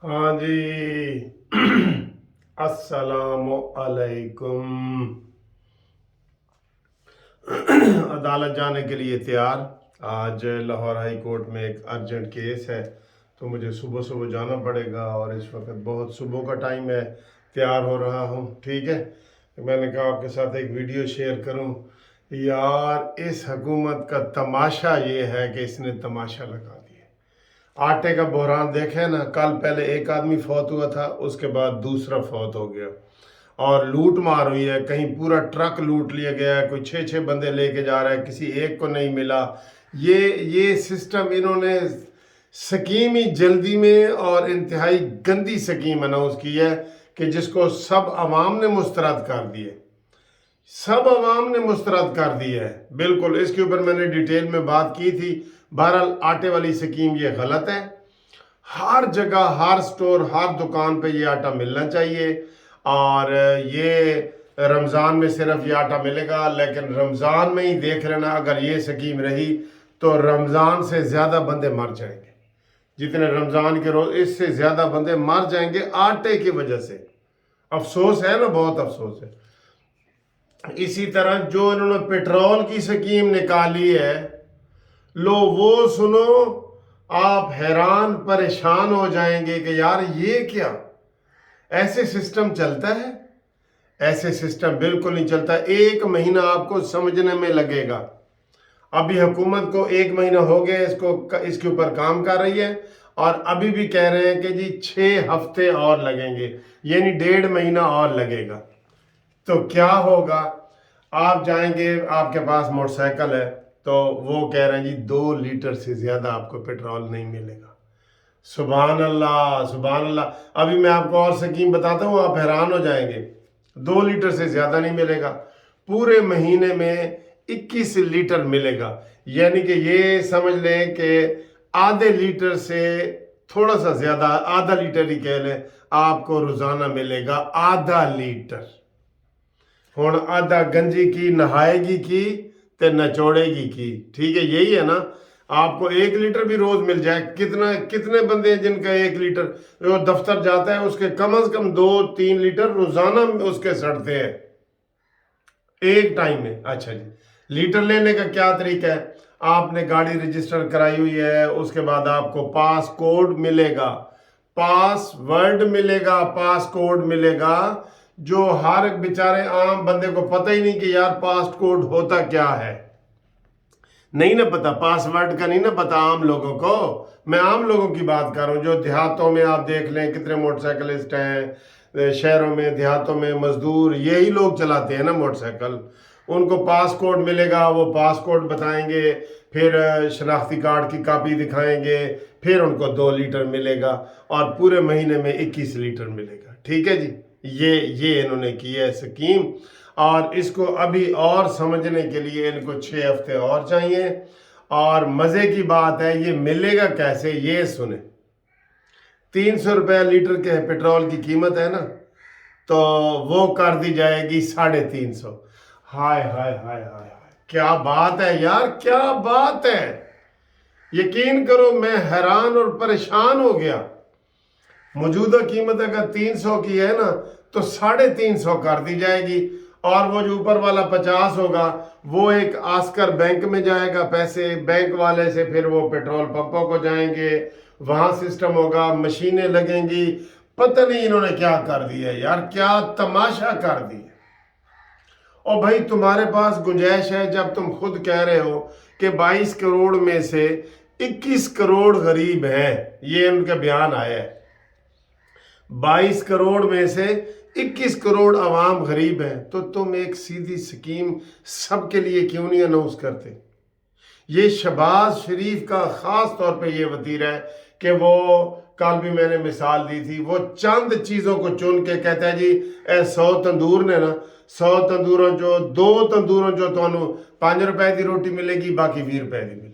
हाँ जी। अस्सलामु अलैकुम। अदालत जाने के लिए तैयार। आज लाहौर हाई कोर्ट में एक अर्जेंट केस है, तो मुझे सुबह सुबह जाना पड़ेगा और इस वक्त बहुत सुबह का टाइम है। तैयार हो रहा हूँ, ठीक है। मैंने कहा आपके साथ एक वीडियो शेयर करूँ। यार, इस हुकूमत का तमाशा ये है कि इसने तमाशा लगा दिया। आटे का बहरान देखे ना, कल पहले एक आदमी फौत हुआ था, उसके बाद दूसरा फौत हो गया। और लूट मार हुई है, कहीं पूरा ट्रक लूट लिया गया है, कोई 6-6 बंदे लेके जा रहा है, किसी एक को नहीं मिला। ये सिस्टम इन्होंने स्कीम ही जल्दी में और इंतहाई गंदी स्कीम अनाउंस की है कि जिसको सब अवाम ने मुस्तरद कर दिए। सब अवाम ने मुस्तरद कर दिया है, बिल्कुल। इसके ऊपर मैंने डिटेल में बात की थी। बहरहाल आटे वाली स्कीम ये गलत है। हर जगह, हर स्टोर, हर दुकान पे ये आटा मिलना चाहिए। और ये रमज़ान में सिर्फ ये आटा मिलेगा, लेकिन रमज़ान में ही देख लेना, अगर ये स्कीम रही तो रमज़ान से ज़्यादा बंदे मर जाएंगे। जितने रमज़ान के रोज़, इससे ज़्यादा बंदे मर जाएंगे आटे की वजह से। अफसोस है ना, बहुत अफसोस है। इसी तरह जो इन्होंने पेट्रोल की स्कीम निकाली है, लो वो सुनो, आप हैरान परेशान हो जाएंगे कि यार ये क्या, ऐसे सिस्टम चलता है? ऐसे सिस्टम बिल्कुल नहीं चलता। एक महीना आपको समझने में लगेगा। अभी हुकूमत को 1 महीना हो गया इसके ऊपर काम कर रही है, और अभी भी कह रहे हैं कि जी 6 हफ्ते और लगेंगे, यानी 1.5 महीना और लगेगा। तो क्या होगा? आप जाएंगे, आपके पास मोटरसाइकिल है, तो वो कह रहे हैं जी 2 लीटर से ज़्यादा आपको पेट्रोल नहीं मिलेगा। सुभान अल्लाह, सुभान अल्लाह। अभी मैं आपको और स्कीम बताता हूँ, आप हैरान हो जाएंगे। 2 लीटर से ज़्यादा नहीं मिलेगा, पूरे महीने में 21 लीटर मिलेगा। यानी कि ये समझ लें कि आधे लीटर से थोड़ा सा ज़्यादा, आधा लीटर ही कह लें, आपको रोज़ाना मिलेगा आधा लीटर। हुण आधा गंजी की नहाएगी की ते नचोड़ेगी की, ठीक है, यही है ना। आपको 1 लीटर भी रोज मिल जाए, कितने बंदे हैं जिनका 1 लीटर, जो दफ्तर जाता है उसके कम से कम 2-3 लीटर रोजाना उसके सड़ते हैं एक टाइम में। अच्छा जी, लीटर लेने का क्या तरीका है? आपने गाड़ी रजिस्टर कराई हुई है, उसके बाद आपको पास कोड मिलेगा, पासवर्ड मिलेगा, पास कोड मिलेगा, जो हर बेचारे आम बंदे को पता ही नहीं कि यार पास कोड होता क्या है। नहीं ना पता, पासवर्ड का नहीं ना पता आम लोगों को। मैं आम लोगों की बात कर रहा हूँ, जो देहातों में आप देख लें कितने मोटरसाइकिलिस्ट हैं, शहरों में, देहातों में मजदूर, यही लोग चलाते हैं ना मोटरसाइकिल। उनको पास कोड मिलेगा, वो पास कोड बताएंगे, फिर शनाख्ती कार्ड की कॉपी दिखाएंगे, फिर उनको 2 लीटर मिलेगा, और पूरे महीने में 21 लीटर मिलेगा। ठीक है जी, ये इन्होंने की है स्कीम। और इसको अभी और समझने के लिए इनको 6 हफ्ते और चाहिए। और मज़े की बात है, ये मिलेगा कैसे, ये सुने। 300 रुपये लीटर के पेट्रोल की कीमत है ना, तो वो कर दी जाएगी 350। हाय हाय हाय हाय हाय, क्या बात है यार, क्या बात है। यकीन करो, मैं हैरान और परेशान हो गया। मौजूदा कीमत अगर 300 की है ना, तो 350 कर दी जाएगी। और वो जो ऊपर वाला 50 होगा, वो एक आस्कर बैंक में जाएगा पैसे, बैंक वाले से फिर वो पेट्रोल पंपों को जाएंगे, वहां सिस्टम होगा, मशीनें लगेंगी। पता नहीं इन्होंने क्या कर दिया यार, क्या तमाशा कर दिया। और भाई, तुम्हारे पास गुंजाइश है, जब तुम खुद कह रहे हो कि 22 करोड़ में से 21 करोड़ गरीब हैं, ये उनका बयान आया है। 22 करोड़ में से 21 करोड़ आवाम गरीब हैं, तो तुम एक सीधी स्कीम सबके लिए क्यों नहीं अनाउंस करते? ये शहबाज शरीफ का खास तौर पे ये वतीरा है कि वो, कल भी मैंने मिसाल दी थी, वो चंद चीज़ों को चुन के कहता है जी 100 तंदूर ने ना, 100 तंदूरों जो 2 तंदूरों जो ਤੁਹਾਨੂੰ 5 रुपए की रोटी मिलेगी, बाकी 20 रुपए की मिलेगी।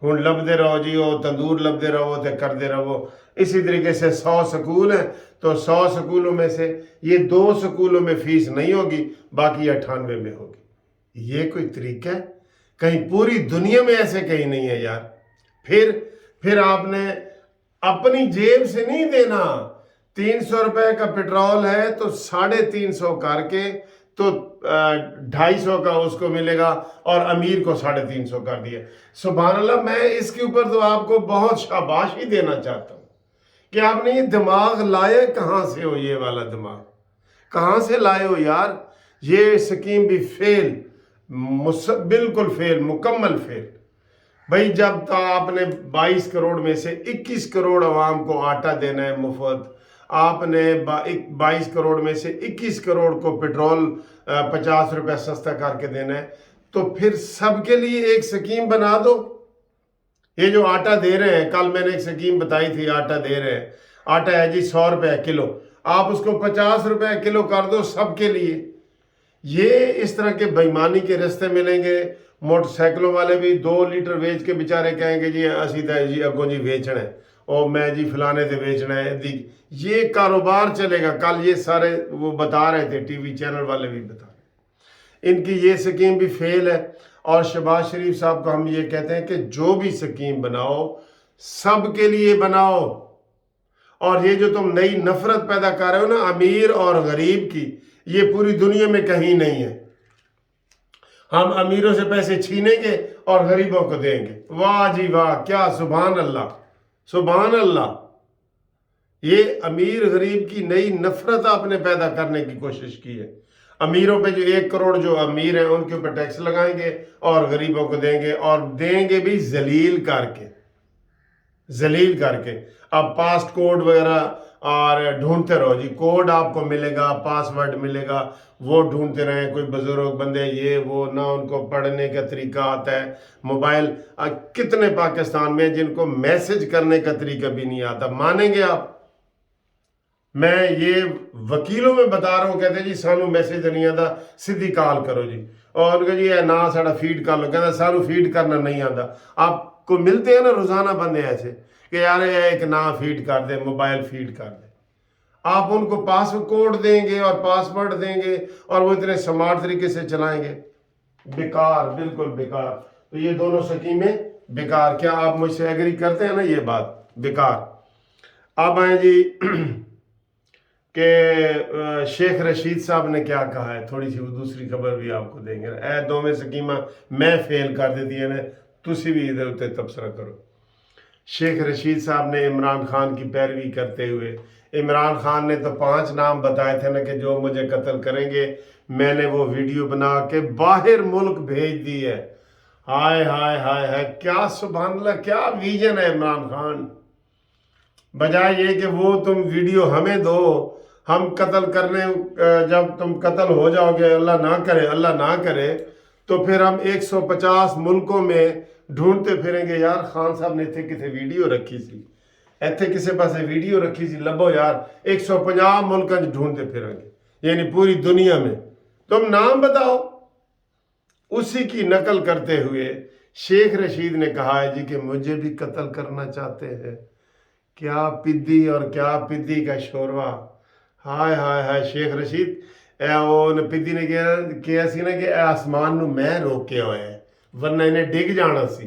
हुण लभदे रहो जी, वो तंदूर लभदे रहो तो करते रहो। इसी तरीके से 100 स्कूल हैं, तो 100 स्कूलों में से ये 2 स्कूलों में फीस नहीं होगी, बाकी 98 में होगी। ये कोई तरीका है? कहीं पूरी दुनिया में ऐसे कहीं नहीं है यार। फिर आपने अपनी जेब से नहीं देना। 300 रुपए का पेट्रोल है तो 350 करके तो 250 का उसको मिलेगा, और अमीर को 350 कर दिया। सुभान अल्लाह। मैं इसके ऊपर तो आपको बहुत शाबाशी देना चाहता हूँ कि आपने ये दिमाग लाए कहाँ से हो, ये वाला दिमाग कहाँ से लाए हो यार। ये स्कीम भी फेल, बिल्कुल फेल, मुकम्मल फेल। भाई जब तो आपने 22 करोड़ में से 21 करोड़ आवाम को आटा देना है मुफ्त, आपने 22 करोड़ में से 21 करोड़ को पेट्रोल 50 रुपए सस्ता करके देना है, तो फिर सबके लिए एक स्कीम बना दो। ये जो आटा दे रहे हैं, कल मैंने एक स्कीम बताई थी, आटा दे रहे हैं, आटा है जी 100 रुपए किलो, आप उसको 50 रुपए किलो कर दो सबके लिए। ये इस तरह के बेईमानी के रास्ते मिलेंगे। मोटरसाइकिलों वाले भी 2 लीटर बेच के बेचारे कहेंगे जी असी तो जी अगों जी बेचना है, और मैं जी फलाने से बेचना है। ये कारोबार चलेगा। कल ये सारे वो बता रहे थे, टीवी चैनल वाले भी बता रहे, इनकी ये स्कीम भी फेल है। और शहबाज शरीफ साहब को हम ये कहते हैं कि जो भी स्कीम बनाओ सबके लिए बनाओ। और ये जो तुम नई नफरत पैदा कर रहे हो ना अमीर और गरीब की, ये पूरी दुनिया में कहीं नहीं है। हम अमीरों से पैसे छीनेंगे और गरीबों को देंगे। वाह जी वाह, क्या सुभान अल्लाह, सुभान अल्लाह। ये अमीर गरीब की नई नफरत आपने पैदा करने की कोशिश की है। अमीरों पे जो 1 करोड़ जो अमीर हैं उनके ऊपर टैक्स लगाएंगे और गरीबों को देंगे, और देंगे भी जलील करके, जलील करके। अब पास कोड वगैरह और ढूंढते रहो जी, कोड आपको मिलेगा, पासवर्ड मिलेगा, वो ढूंढते रहें। कोई बुजुर्ग बंदे ये वो ना उनको पढ़ने का तरीका आता है, मोबाइल कितने पाकिस्तान में जिनको मैसेज करने का तरीका भी नहीं आता, मानेंगे आप? मैं ये वकीलों में बता रहा हूँ, कहते जी सानू मैसेज नहीं आता, सीधी कॉल करो जी, और उनका जी ना साड़ा फीड कर लो, कहता सानू फीड करना नहीं आता। आपको मिलते हैं ना रोजाना बंदे ऐसे कि यार एक ना फीड कर दे, मोबाइल फीड कर दे। आप उनको पास कोड देंगे और पासवर्ड देंगे और वो इतने स्मार्ट तरीके से चलाएंगे। बेकार, बिल्कुल बेकार। तो ये दोनों स्कीमें बेकार। क्या आप मुझसे एग्री करते हैं ना, ये बात बेकार। अब आए जी कि शेख रशीद साहब ने क्या कहा है, थोड़ी सी वो दूसरी खबर भी आपको देंगे। ए दोवें स्कीमां मैं फेल कर देती है ने, तुसी भी इधर उधर तबसरा करो। शेख रशीद साहब ने इमरान खान की पैरवी करते हुए, इमरान खान ने तो 5 नाम बताए थे ना कि जो मुझे कत्ल करेंगे, मैंने वो वीडियो बना के बाहर मुल्क भेज दी है। हाय हाय हाय हाय, क्या सुभान अल्लाह, क्या विजन है इमरान खान। बजाय ये कि वो तुम वीडियो हमें दो, हम कत्ल करने, जब तुम कत्ल हो जाओगे, अल्लाह ना करे, अल्लाह ना करे, तो फिर हम 150 मुल्कों में ढूंढते फिरेंगे यार खान साहब ने इतने कितने वीडियो रखी सी, इतने किसी पास वीडियो रखी सी, लभो यार। 150 मुल्क ढूंढते फिरेंगे, यानी पूरी दुनिया में। तुम नाम बताओ। उसी की नकल करते हुए शेख रशीद ने कहा है जी कि मुझे भी कत्ल करना चाहते हैं। क्या पिद्दी और क्या पिद्दी का शोरवा। हाय हाय हाय। शेख रशीद पिद्दी ने किया सी ना कि आसमान नू मैं रोके हुआ है, वरना इन्हें डिग जाना सी।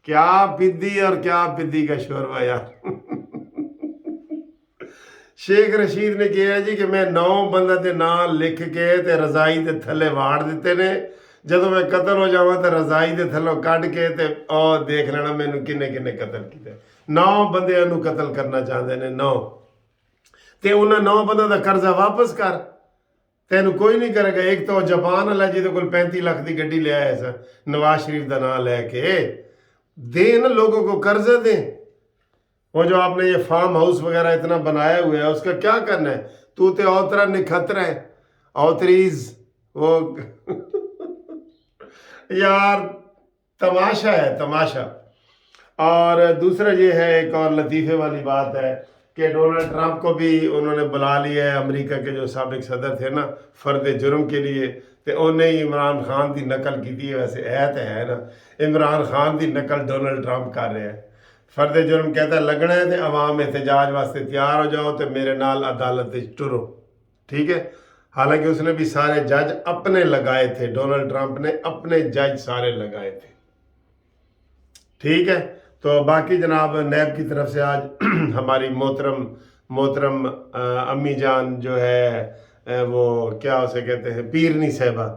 क्या पिद्दी और क्या पिद्दी का शोरवा यार। शेख रशीद ने कहा जी कि मैं 9 बंदा के नाम लिख के ते रजाई के थले वाड़ दिते ने, जदों मैं कतल हो जावा तो रजाई के थलों कढ़ के ते और देख लेना मैनू किन्ने किन्ने कतल किया। 9 बंदियां नू कतल करना चाहते ने, 9। ते उन्हें 9 बंदों का कर्जा वापस कर, तेन कोई नहीं करेगा। एक तो जापान वाला जिदे को 35 लाख की गड्डी ले आया सा, नवाज शरीफ का नाम लैके दें ना, लोगों को कर्जा दें। वो जो आपने ये फार्म हाउस वगैरह इतना बनाया हुआ है, उसका क्या करना है? तू तो औतरा निखतर है, औतरीज वो यार तमाशा है, तमाशा। और दूसरा ये है, एक और लतीफ़े वाली बात है कि डोनाल्ड ट्रंप को भी उन्होंने बुला लिया है, अमेरिका के जो साबिक सदर थे ना, फर्द जुर्म के लिए। तो उन्हें ही इमरान खान की नकल की थी। वैसे है ना, इमरान खान की नकल डोनाल्ड ट्रंप कर रहे हैं। फर्द जुर्म कहता लगना है तो अवाम एहतजाज वास्ते तैयार हो जाओ, तो मेरे नाल अदालत टुरो, ठीक है। हालांकि उसने भी सारे जज अपने लगाए थे, डोनाल्ड ट्रंप ने अपने जज सारे लगाए थे, ठीक है। تو باقی جناب نیب کی طرف سے آج ہماری محترم امی جان جو ہے وہ کیا اسے کہتے ہیں پیرنی صاحبہ،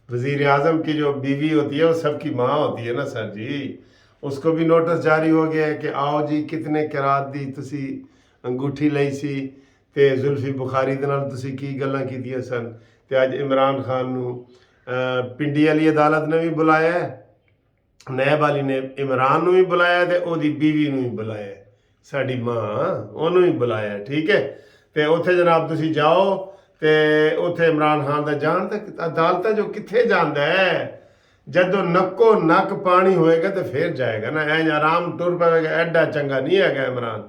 وزیر اعظم کی جو بیوی ہوتی ہے وہ سب کی ماں ہوتی ہے نا سر جی، اس کو بھی نوٹس جاری ہو گیا ہے کہ آؤ جی کتنے قرات دی تسی انگوٹھی لئی سی تے زلفی بخاری دے نال تسی کی گلاں کیتیاں سن، تے اج عمران خان نو پنڈی والی عدالت نے بھی بلایا ہے، نیب والی نے عمران نو بھی بلایا تے او دی بیوی نو بھی بلایا ہے، ساڈی ماں انہوں بھی بلایا ہے، ٹھیک ہے۔ تے اوتھے جناب تسی جاؤ تے اوتھے عمران خان دا جان تے عدالتاں جو کتھے جاندا ہے، جدو نکو نک پانی ہوئے گا تو پھر جائے گا نا، اینج آرام ٹر پائے گا، ایڈا چنگا نہیں ہے گا عمران،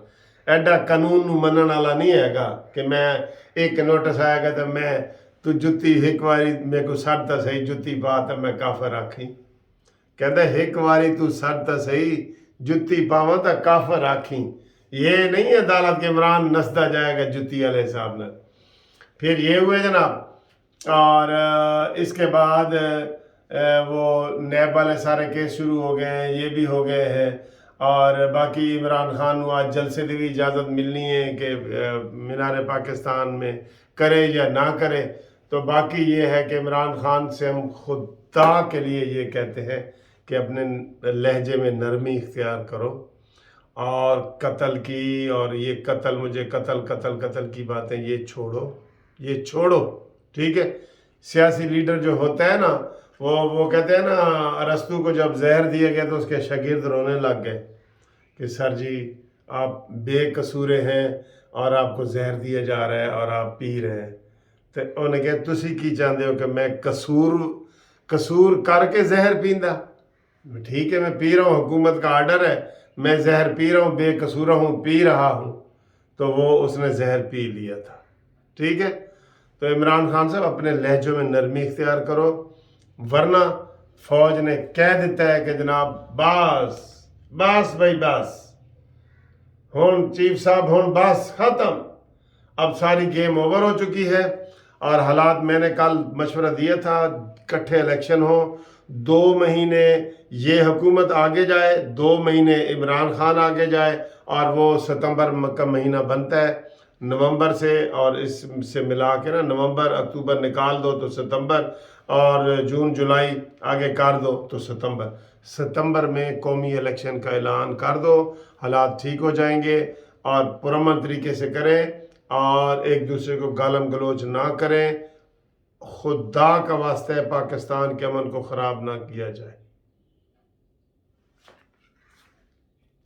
ایڈا قانون نو منن والا نہیں ہے گا کہ میں ایک نوٹس آئے گا تو میں تو جتی ایک واری میرے کو سڑ تا صحیح جتی پا تو میں کافر آکھیں، کہتا ہے ایک واری تو سڑ تا صحیح جتی پاواں تو کافر آکھیں، یہ نہیں عدالت کے عمران نسدا جائے گا جتی والے حساب نال۔ پھر یہ ہوئے جناب، اور اس کے بعد وہ نیب والے سارے کیس شروع ہو گئے ہیں، یہ بھی ہو گئے ہیں، اور باقی عمران خان کو آج جلسے دی بھی اجازت ملنی ہے کہ مینار پاکستان میں کرے یا نہ کرے۔ تو باقی یہ ہے کہ عمران خان سے ہم خدا کے لیے یہ کہتے ہیں کہ اپنے لہجے میں نرمی اختیار کرو، اور قتل کی اور یہ قتل مجھے قتل کی باتیں یہ چھوڑو، ٹھیک ہے۔ سیاسی لیڈر جو ہوتا ہے نا وہ کہتے ہیں نا ارسطو کو جب زہر دیا گیا تو اس کے شاگرد رونے لگ گئے کہ سر جی آپ بے قصورے ہیں اور آپ کو زہر دیا جا رہا ہے اور آپ پی رہے ہیں، تو انہوں نے کہا تسی کی چاہتے ہو کہ میں قصور کر کے زہر پیندا؟ ٹھیک ہے میں پی رہا ہوں، حکومت کا آرڈر ہے، میں زہر پی رہا ہوں، بے قصور ہوں، پی رہا ہوں، تو وہ اس نے زہر پی لیا تھا، ٹھیک ہے۔ تو عمران خان صاحب اپنے لہجوں میں نرمی اختیار کرو، ورنہ فوج نے کہہ دیتا ہے کہ جناب بس بھائی بس، ہون چیف صاحب ہون بس ختم، اب ساری گیم اوور ہو چکی ہے، اور حالات میں نے کل مشورہ دیا تھا کٹھے الیکشن ہو، 2 مہینے یہ حکومت آگے جائے، 2 مہینے عمران خان آگے جائے، اور وہ ستمبر کا مہینہ بنتا ہے نومبر سے، اور اس سے ملا کے نا نومبر اکتوبر نکال دو تو ستمبر، اور جون جولائی آگے کر دو تو ستمبر میں قومی الیکشن کا اعلان کر دو، حالات ٹھیک ہو جائیں گے، اور پرامن طریقے سے کریں اور ایک دوسرے کو گالم گلوچ نہ کریں، خدا کا واسطہ ہے پاکستان کے امن کو خراب نہ کیا جائے۔